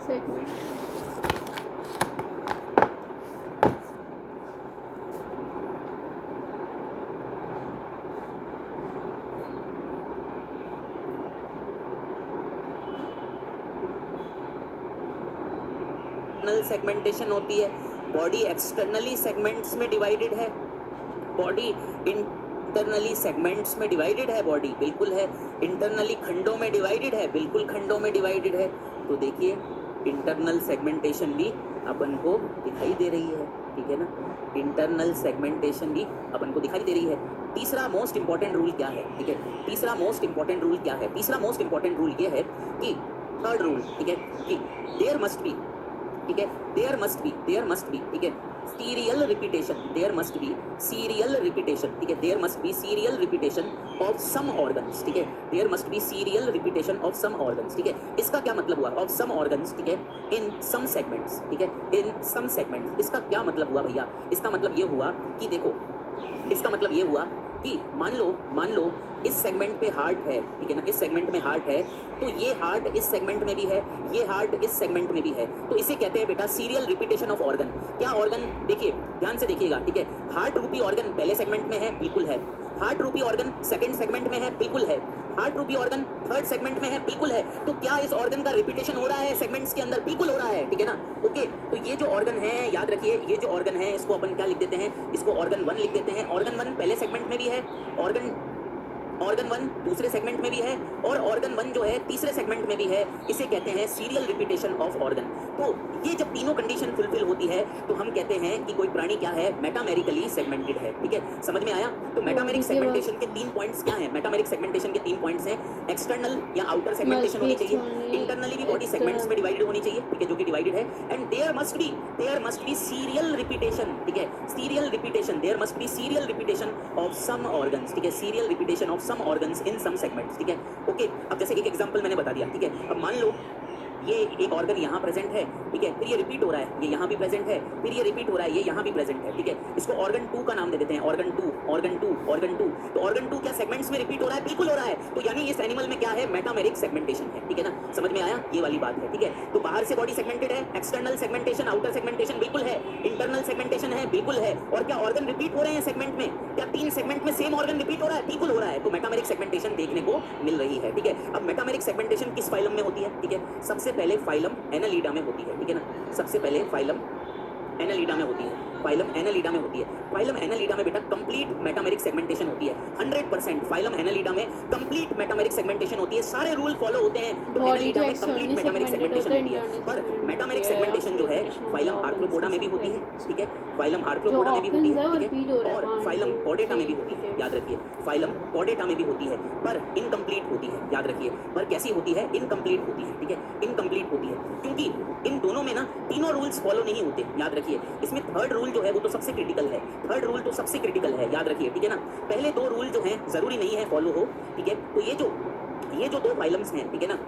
Segment segmentation होती है। Body externally segments में डिवाइडेड है, बॉडी इंटरनली सेगमेंट्स में डिवाइडेड है, बॉडी बिल्कुल है। इंटरनली खंडों में डिवाइडेड है, बिल्कुल खंडों में डिवाइडेड है। तो देखिए इंटरनल सेगमेंटेशन भी अपन को दिखाई दे रही है, ठीक है ना। इंटरनल सेगमेंटेशन भी अपन को दिखाई दे रही है। तीसरा मोस्ट इंपॉर्टेंट रूल क्या है, ठीक है। तीसरा मोस्ट इंपॉर्टेंट रूल क्या है, तीसरा मोस्ट इंपॉर्टेंट रूल ये है कि थर्ड रूल, ठीक है, कि देयर मस्ट बी, ठीक है, देयर मस्ट बी, ठीक है, serial repetition, there must be serial repetition, ठीक है, there must be serial repetition of some organs, ठीक है, there must be serial repetition of some organs, ठीक है। इसका क्या मतलब हुआ, ऑफ सम ऑर्गन्स, ठीक है, इन सम सेगमेंट्स, ठीक है, इन सम सेगमेंट्स। इसका क्या मतलब हुआ भैया, इसका मतलब ये हुआ कि देखो, इसका मतलब ये हुआ कि मान लो इस सेगमेंट पे हार्ट है, ठीक है ना, इस सेगमेंट में हार्ट है, तो ये हार्ट इस सेगमेंट में भी है, ये हार्ट इस सेगमेंट में भी है, तो इसे कहते हैं बेटा सीरियल रिपीटेशन ऑफ ऑर्गन। क्या ऑर्गन, देखिए ध्यान से देखिएगा, ठीक है, हार्ट रूपी ऑर्गन पहले सेगमेंट में है, बिल्कुल है। हार्ट रूपी ऑर्गन सेकंड सेगमेंट में है, बिल्कुल है। हार्ट रूपी ऑर्गन थर्ड सेगमेंट में है, बिल्कुल है। तो क्या इस ऑर्गन का रिपीटेशन हो रहा है सेगमेंट्स के अंदर, बिल्कुल हो रहा है, ठीक है ना। ओके, तो ये जो ऑर्गन है, याद रखिए, ये जो ऑर्गन है इसको अपन क्या लिख देते हैं, इसको ऑर्गन 1 लिख देते हैं। ऑर्गन 1 पहले सेगमेंट में भी है, ऑर्गन 1 दूसरे सेगमेंट में भी है, और ऑर्गन 1 जो है तीसरे सेगमेंट में भी है। इसे कहते हैं सीरियल रिपीटेशन ऑफ ऑर्गन। तो ये जब तीनों कंडीशन फुलफिल होती है तो हम कहते हैं कि कोई प्राणी क्या है, मेटामेरिकली सेगमेंटेड है, ठीक है, समझ में आया। तो मेटामेरिक सेगमेंटेशन के 3 पॉइंट्स क्या हैं, मेटामेरिक सेगमेंटेशन के 3 पॉइंट्स हैं। एक्सटर्नल या आउटर सेगमेंटेशन होनी चाहिए, इंटरनली भी बॉडी सेगमेंट्स में डिवाइडेड होनी चाहिए, ठीक है, जो कि डिवाइडेड है। And there must be serial repetition, ठीक है, serial repetition, there must be serial repetition of some organs, ठीक है, serial repetition of some organs in some segments, ठीक है। ओके, अब जैसे एक एग्जांपल मैंने बता दिया, ठीक है। अब मान लो ये एक ऑर्गन यहाँ प्रेजेंट है, ठीक है, फिर ये रिपीट हो रहा है, ये यहाँ भी प्रेजेंट है, फिर ये रिपीट हो रहा है, ये यहाँ भी प्रेजेंट है, ठीक है। इसको ऑर्गन 2 का नाम दे देते हैं, ऑर्गन 2, ऑर्गन 2, ऑर्गन 2। तो ऑर्गन 2 क्या सेगमेंट्स में रिपीट हो रहा है, बिल्कुल हो रहा है। तो यानी इस एनिमल में क्या है, मेटामेरिक सेगमेंटेशन है, ठीक है ना, समझ में आया, ये वाली बात है, ठीक है। तो बाहर से बॉडी सेगमेंटेड है, एक्सटर्नल सेगमेंटेशन, आउटर सेगमेंटेशन बिल्कुल है, इंटरनल सेगमेंटेशन है, बिल्कुल है। और क्या ऑर्गन रिपीट हो रहे हैं सेगमेंट में, क्या 3 सेगमेंट में सेम ऑर्गन रिपीट हो रहा है, बिल्कुल हो रहा है। तो मेटामेरिक सेगमेंटेशन देखने को मिल रही है, ठीक है। अब मेटामेरिक सेगमेंटेशन किस फाइलम में होती है, ठीक है, सबसे पहले फाइलम एनालिडा में होती है, ठीक है ना, सबसे पहले फाइलम एनालिडा में होती है, फाइलम एनालिडा में होती है। फाइलम एनालिडा में बेटा कंप्लीट मेटामेरिक सेगमेंटेशन होती है, 100% फाइलम एनालिडा में कंप्लीट मेटामेरिक सेगमेंटेशन होती है, सारे रूल फॉलो होते हैं, तो एनालिडा में कंप्लीट मेटामेरिक सेगमेंटेशन होती है। पर मेटामेरिक सेगमेंटेशन जो है फाइलम आर्थ्रोपोडा में भी होती है, ठीक है, फाइलम आर्थ्रोपोडा में भी होती है, ठीक है, और फाइलम पॉडेटा में भी होती है, याद रखिए, फाइलम पॉडेटा में भी होती है, पर इनकम्प्लीट होती है, याद रखिए। पर कैसी होती है, इनकम्प्लीट होती है, ठीक है, इनकम्प्लीट होती है, क्योंकि इन दोनों में ना तीनों रूल्स फॉलो नहीं होते, याद रखिए। इसमें थर्ड रूल जो है वो तो सबसे क्रिटिकल है, थर्ड रूल तो सबसे क्रिटिकल है, याद रखिए, ठीक है ना। पहले 2 रूल जो हैं जरूरी नहीं है फॉलो हो, ठीक है। तो ये जो 2 फाइलम्स हैं, ठीक है ना,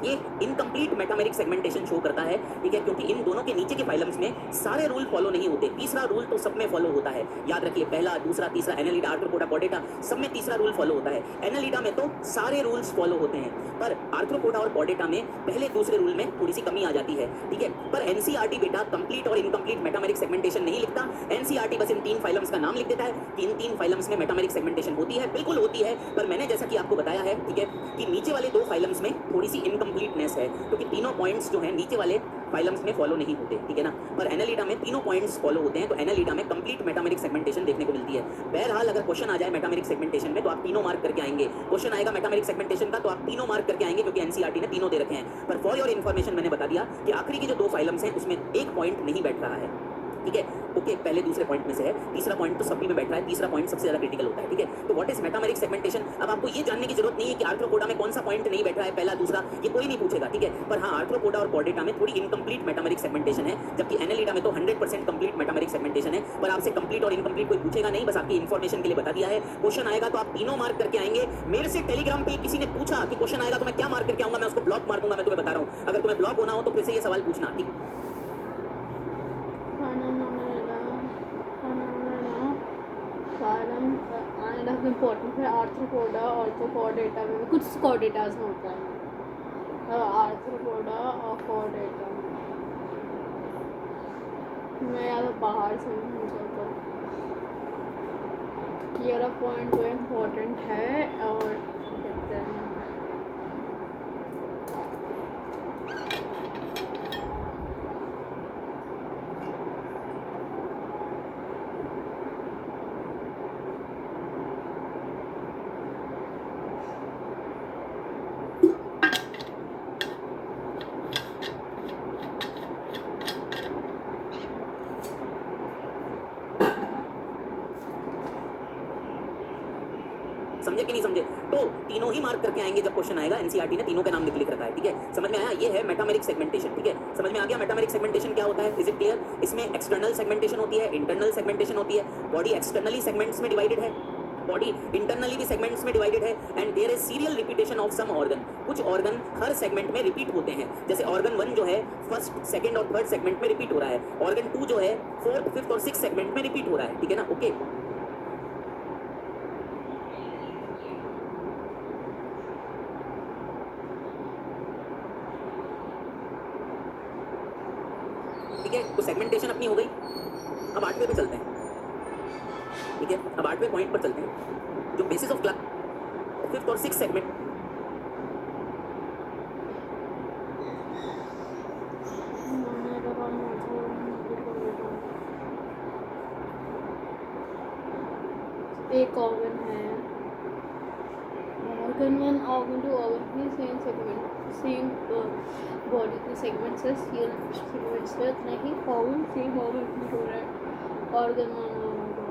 ये इनकम्प्लीट मेटामेरिक सेगमेंटेशन शो करता है, ठीक है, क्योंकि इन दोनों के नीचे के फाइलम्स में सारे रूल फॉलो नहीं होते। तीसरा रूल तो सब में फॉलो होता है, याद रखिए, पहला, दूसरा, तीसरा, एनालिडा, आर्थ्रोपोडा, पॉडेटा, सब में तीसरा रूल फॉलो होता है। एनालिडा में तो सारे रूल्स फॉलो होते हैं, पर आर्थ्रोपोडा और पॉडेटा में पहले दूसरे रूल में थोड़ी सी कमी आ जाती है, ठीक है। पर एनसीईआरटी बेटा कंप्लीट और इनकम्प्लीट मेटामेरिक सेगमेंटेशन नहीं लिखता, एनसीईआरटी बस इन 3 फाइलम्स का नाम लिख देता है कि इन 3 फाइलम्स में मेटामेरिक सेगमेंटेशन होती है, बिल्कुल होती है। पर मैंने जैसा कि आपको बताया है, ठीक है, कि नीचे वाले 2 फाइलम्स में थोड़ी सी इनकम्प्लीटनेस है, क्योंकि तीनों पॉइंट्स जो हैं नीचे वाले फाइलम्स में फॉलो नहीं होते, ठीक है ना। पर एनालिडा में तीनों पॉइंट्स फॉलो होते हैं, तो एनालिडा में कंप्लीट मेटामेरिक सेगमेंटेशन देखने को मिलती है। बहरहाल अगर क्वेश्चन आ जाए मेटामेरिक सेगमेंटेशन में तो आप तीनों मार्क करके आएंगे। क्वेश्चन आएगा मेटामेरिक सेगमेंटेशन का तो आप तीनों मार्क करके आएंगे, क्योंकि एनसीईआरटी ने तीनों दे रखे हैं। पर फॉर योर इन्फॉर्मेशन मैंने बता दिया कि आखिरी की जो 2 फाइलम्स हैं उसमें एक पॉइंट नहीं बैठ रहा है, ठीक है। ओके, पहले दूसरे पॉइंट में से है, तीसरा पॉइंट तो सभी में बैठ रहा है, तीसरा पॉइंट सबसे ज्यादा क्रिटिकल होता है, ठीक है। तो व्हाट इज मेटामेरिक सेगमेंटेशन, अब आपको ये जानने की जरूरत नहीं है कि आर्थ्रोपोडा में कौन सा पॉइंट नहीं बैठ रहा है, पहला दूसरा, ये कोई नहीं पूछेगा, ठीक है। पर हाँ, आर्थ्रोपोडा और पॉडेटा में थोड़ी इनकम्प्लीट मेटामेरिक सेगमेंटेशन है, जबकि एनालिडा में तो 100% कंप्लीट मेटामेरिक सेगमेंटेशन है। पर आपसे कंप्लीट और इनकम्प्लीट कोई पूछेगा नहीं, बस आपकी इन्फॉर्मेशन के लिए बता दिया है। क्वेश्चन आएगा तो आप तीनों मार्क करके आएंगे। मेरे से टेलीग्राम पे किसी ने पूछा कि क्वेश्चन आएगा तो मैं क्या मार्क करके आऊंगा, मैं उसको ब्लॉक मार दूंगा, मैं तुम्हें बता रहा हूँ। अगर तुम्हें ब्लॉक होना हो तो फिर से ये सवाल पूछना, ठीक। इम्पोर्टेंट है आर्थ्रोपोडा और तो कोडेटा में कुछ कोडेटास में होता है। आर्थ्रोपोडा और कॉर्डेटा। मैं यार बाहर से नहीं निकलता। ये वाला पॉइंट जो इम्पोर्टेंट है और कहते हैं समझे कि नहीं समझे? तो तीनों ही मार्क करके आएंगे जब क्वेश्चन आएगा। एनसीईआरटी ने तीनों का नाम लिख रखा है, ठीक है? समझ में आया? ये है मेटामेरिक सेगमेंटेशन, ठीक है? समझ में आ गया मेटामेरिक सेगमेंटेशन क्या होता है? Is it clear? इसमें एक्सटर्नल सेगमेंटेशन होती है, इंटरनल सेगमेंटेशन होती है। बॉडी एक्सटर्नली सेगमेंट्स में डिवाइडेड है, बॉडी इंटरनली भी सेगमेंट्स में डिवाइडेड है, and there is serial repetition of some organ. कुछ ऑर्गन हर सेगमेंट में रिपीट होते हैं, जैसे ऑर्गन 1 जो है फर्स्ट, सेकंड और थर्ड सेगमेंट में रिपीट हो रहा है, ऑर्गन 2 जो है फोर्थ, फिफ्थ और सिक्स सेगमेंट में रिपीट हो रहा है, ठीक है ना? ओके, ठीक है? तो सेगमेंटेशन अपनी हो गई। अब 8वें पे चलते हैं, ठीक है? अब 8वें पॉइंट पर चलते हैं, जो बेसिस ऑफ क्लास फिफ्थ और सिक्स सेगमेंट। एक ऑर्गन है, organ 1, organ 2, organ 3 same segment, same body के सेगमेंट्स है, सेगमेंट्स है, नहीं ऑर्गन सेम ऑर्गन रिपीट हो रहा है, ऑर्गन 1 ऑर्गन 2।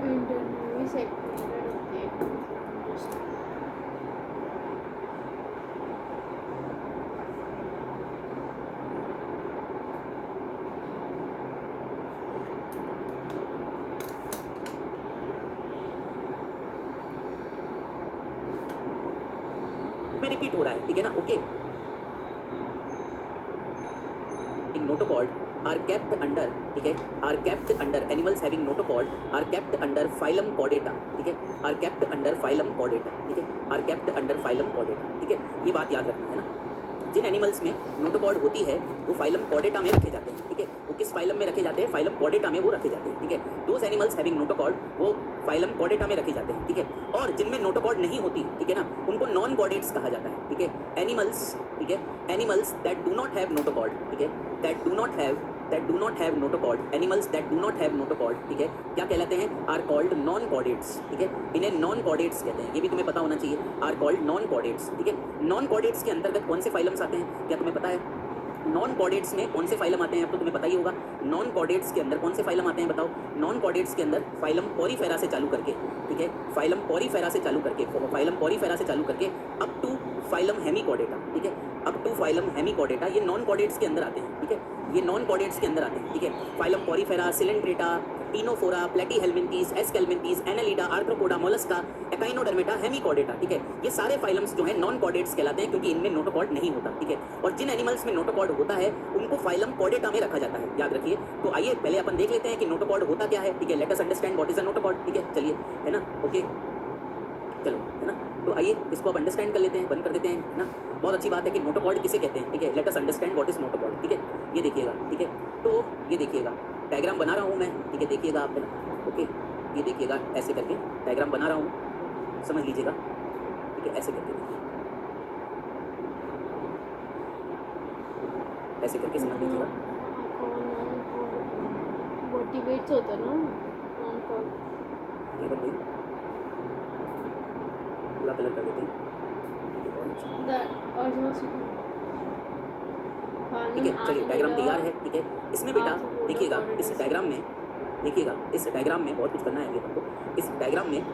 इंटरनली सेगमेंटेड होती है। में रिपीट हो रहा है, ठीक है ना? Okay, in notochord are kept under, ठीक है? are kept under animals having notochord are kept under phylum chordata, ठीक है? are kept under phylum chordata, ठीक है? are kept under phylum chordata, ठीक है? ये बात याद रखना है ना। जिन एनिमल्स में नोटोकॉर्ड होती है वो फाइलम कॉर्डेटा में रखे जाते हैं, ठीक है? वो किस फाइलम में रखे जाते हैं? फाइलम कॉर्डेटा में वो रखे जाते हैं, ठीक है? दोज एनिमल्स हैविंग नोटोकॉर्ड वो फाइलम कॉर्डेटा में रखे जाते हैं, ठीक है? और जिनमें नोटोकॉर्ड नहीं होती, ठीक है ना, उनको नॉन कॉर्डेट्स कहा जाता है, ठीक है? एनिमल्स, ठीक है? Animals that do not have notochord, ठीक है? That do not have notochord, animals that do not have notochord, ठीक है? क्या कहलाते हैं? आर कॉल्ड नॉन कॉर्डेट्स, ठीक है? इन्हें नॉन कॉर्डेट्स कहते हैं, ये भी तुम्हें पता होना चाहिए। आर कॉल्ड नॉन कॉर्डेट्स, ठीक है? नॉन कॉर्डेट्स के अंतर्गत कौन से फाइलम्स आते हैं, क्या तुम्हें पता है? नॉन कॉर्डेट्स में कौन से फाइलम आते हैं, अब तो तुम्हें पता ही होगा। नॉन कॉर्डेट्स के अंदर कौन से फाइलम आते हैं बताओ? नॉन कॉर्डेट्स के अंदर फाइलम पॉरीफेरा से चालू करके, ठीक है? फाइलम पॉरीफेरा से चालू करके, फाइलम पॉरीफेरा से चालू करके अप टू फाइलम हेमिकॉर्डेटा, ठीक है? अप टू फाइलम हेमिकॉर्डेटा, ये नॉन कॉर्डेट्स के अंदर आते हैं, ठीक है? ये नॉन कॉर्डेट्स के अंदर आते हैं, ठीक है? Phylum Porifera, Coelenterata, Ctenophora, Platyhelminthes, Aschelminthes, Annelida, Arthropoda, Mollusca, Echinodermata, Hemichordata, ठीक है? ये सारे फाइलम्स जो हैं नॉन कॉर्डेट्स कहलाते हैं क्योंकि इनमें नोटोकॉर्ड नहीं होता, ठीक है? और जिन एनिमल्स में नोटोकॉर्ड होता है उनको फाइलम कॉर्डेटा में रखा जाता है, याद रखिए। तो आइए पहले अपन देख लेते हैं कि नोटोकॉर्ड होता क्या है, ठीक है? Let us understand what is a notochord, ठीक है? चलिए, है ना? ओके, चलो, है ना? तो आइए इसको अब अंडरस्टैंड कर लेते हैं, बंद कर देते हैं, है ना? बहुत अच्छी बात है कि नोटोकॉर्ड किसे कहते हैं, ठीक है? Let us understand what is notochord, ठीक है? ये देखिएगा, ठीक है? तो ये देखिएगा, डायग्राम बना रहा हूँ मैं, ठीक है? देखिएगा आप, है ना? ओके, ये देखिएगा ऐसे करके डायग्राम बना रहा हूँ, समझ लीजिएगा, ठीक है? ऐसे करके देखिए, ऐसे करके समझ लीजिएगा। मोटिवेट्स होता है ना नॉन कॉल ये बन गई, पूरा कलर कर देते हैं, दैट और जो ठीक है? चलिए डायग्राम तैयार है, ठीक है? इसमें बेटा देखिएगा, इस डायग्राम में देखिएगा, इस डायग्राम में बहुत कुछ करना है अभी हमको। इस डायग्राम में,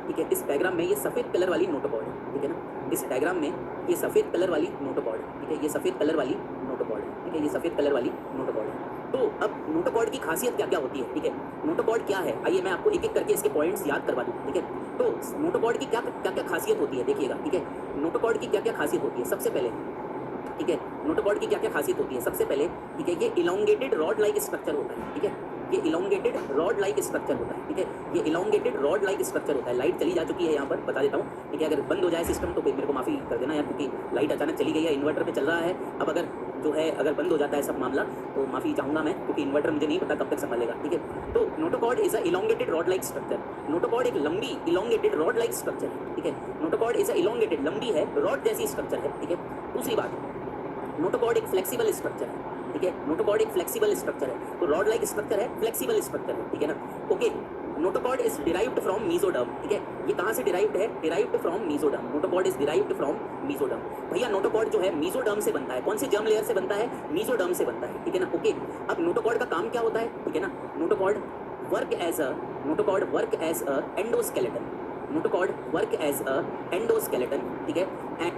ठीक है? इस डायग्राम में ये सफ़ेद कलर वाली नोटोकॉर्ड है, ठीक है ना? इस डायग्राम में ये सफ़ेद कलर वाली नोटोकॉर्ड है, ठीक है? ये सफ़ेद कलर वाली नोटोकॉर्ड है, ठीक है? ये सफ़ेद कलर वाली नोटोकॉर्ड है। तो अब नोटोकॉर्ड की खासियत क्या क्या होती है, ठीक है? नोटोकॉर्ड क्या है, आइए मैं आपको एक एक करके इसके पॉइंट्स याद करवा दूँ, ठीक है? तो नोटोकॉर्ड की क्या क्या क्या खासियत होती है, देखिएगा, ठीक है? नोटोकॉर्ड की क्या क्या खासियत होती है, सबसे पहले, ठीक है? नोटोकॉर्ड की क्या क्या खासियत होती है, सबसे पहले, ठीक है? ये इलोंगेटेड रॉड लाइक स्ट्रक्चर होता है, ठीक है? ये इलोंगेटेड रॉड लाइक स्ट्रक्चर होता है, ठीक है? ये इलोंगेटेड रॉड लाइक स्ट्रक्चर होता है। लाइट चली जा चुकी है यहाँ पर, बता देता हूँ, ठीक है? अगर बंद हो जाए सिस्टम तो फिर मेरे को माफ़ी कर देना यार, क्योंकि लाइट अचानक चली गई है, इन्वर्टर पे चल रहा है। अब अगर जो है अगर बंद हो जाता है सब मामला तो माफ़ी चाहूँगा मैं, क्योंकि इन्वर्टर मुझे नहीं पता कब तक संभालेगा, ठीक है? तो notochord is a elongated rod like structure. Notochord एक लंबी इलोंगेटेड रॉड लाइक स्ट्रक्चर है, ठीक है? नोटोकॉर्ड इज अ इलोंगेटेड, लंबी है, रॉड जैसी स्ट्रक्चर है, ठीक है? दूसरी बात, नोटोकॉर्ड एक फ्लेक्सिबल स्ट्रक्चर है, ठीक है? नोटोकॉर्ड एक फ्लेक्सिबल स्ट्रक्चर है, तो रॉड लाइक स्ट्रक्चर है, फ्लेक्सिबल स्ट्रक्चर है, ठीक है ना? Okay, notochord is derived from mesoderm, ठीक है? ये कहाँ से डिराइव्ड है? Derived from mesoderm. Notochord is derived from mesoderm. भैया नोटोकॉर्ड जो है मीजोडर्म से बनता है, कौन से जर्म लेयर से बनता है? मीजोडर्म से बनता है, ठीक है ना? ओके, अब नोटोकॉर्ड का काम क्या होता है, ठीक है ना? Notochord work as a endoskeleton. Notochord work as a endoskeleton, ठीक है? एंड